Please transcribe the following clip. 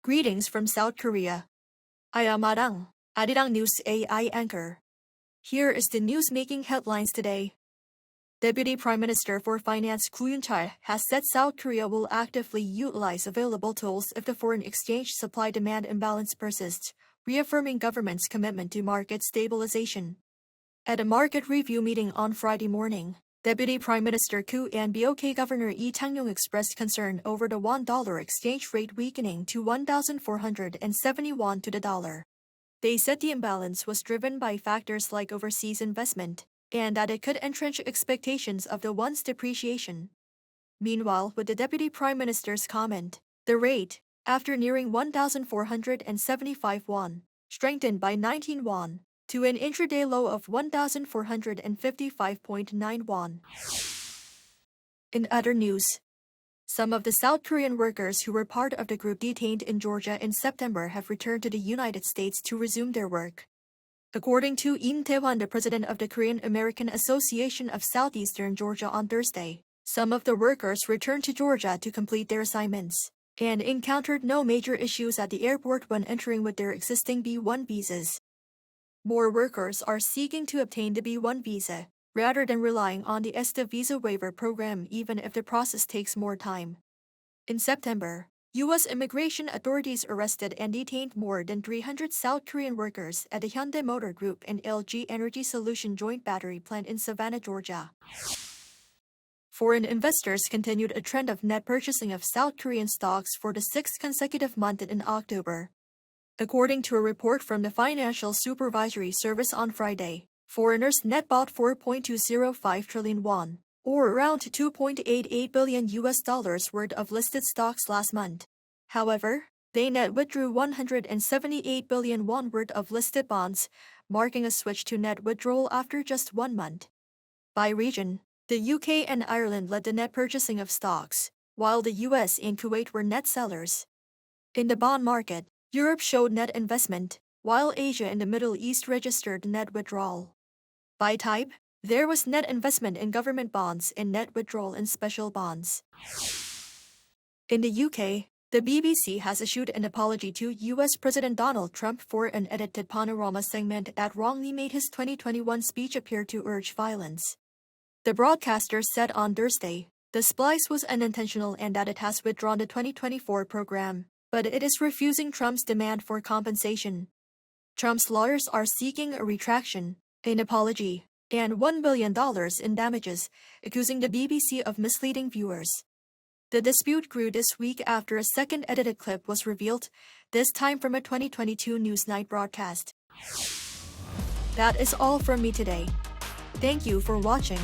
Greetings from South Korea. I am Arirang News AI anchor. Here is the news-making headlines today. Deputy Prime Minister for Finance Koo Yoon-chul has said South Korea will actively utilize available tools if the foreign exchange supply-demand imbalance persists, reaffirming government's commitment to market stabilization. At a market review meeting on Friday morning, Deputy Prime Minister Koo and BOK Governor Lee Chang-yong expressed concern over the $1 exchange rate weakening to 1,470 won to the dollar. They said the imbalance was driven by factors like overseas investment, and that it could entrench expectations of the won's depreciation. Meanwhile, with the Deputy Prime Minister's comment, the rate, after nearing 1,475 won, strengthened by 19 won, to an intraday low of 1,455.9 won. In other news, some of the South Korean workers who were part of the group detained in Georgia in September have returned to the United States to resume their work. According to Im Tae-hwan, the president of the Korean American Association of Southeastern Georgia on Thursday, some of the workers returned to Georgia to complete their assignments and encountered no major issues at the airport when entering with their existing B-1 visas. More workers are seeking to obtain the B-1 visa, rather than relying on the ESTA visa waiver program even if the process takes more time. In September, U.S. immigration authorities arrested and detained more than 300 South Korean workers at the Hyundai Motor Group and LG Energy Solution joint battery plant in Savannah, Georgia. Foreign investors continued a trend of net purchasing of South Korean stocks for the sixth consecutive month in October. According to a report from the Financial Supervisory Service on Friday, foreigners net bought 4.205 trillion won, or around $2.88 billion worth of listed stocks last month. However, they net withdrew 178 billion won worth of listed bonds, marking a switch to net withdrawal after just 1 month. By region, the UK and Ireland led the net purchasing of stocks, while the US and Kuwait were net sellers. In the bond market, Europe showed net investment, while Asia and the Middle East registered net withdrawal. By type, there was net investment in government bonds and net withdrawal in special bonds. In the UK, the BBC has issued an apology to US President Donald Trump for an edited panorama segment that wrongly made his 2021 speech appear to urge violence. The broadcaster said on Thursday, the splice was unintentional and that it has withdrawn the 2024 program, but it is refusing Trump's demand for compensation. Trump's lawyers are seeking a retraction, an apology, and $1 billion in damages, accusing the BBC of misleading viewers. The dispute grew this week after a second edited clip was revealed, this time from a 2022 Newsnight broadcast. That is all from me today. Thank you for watching.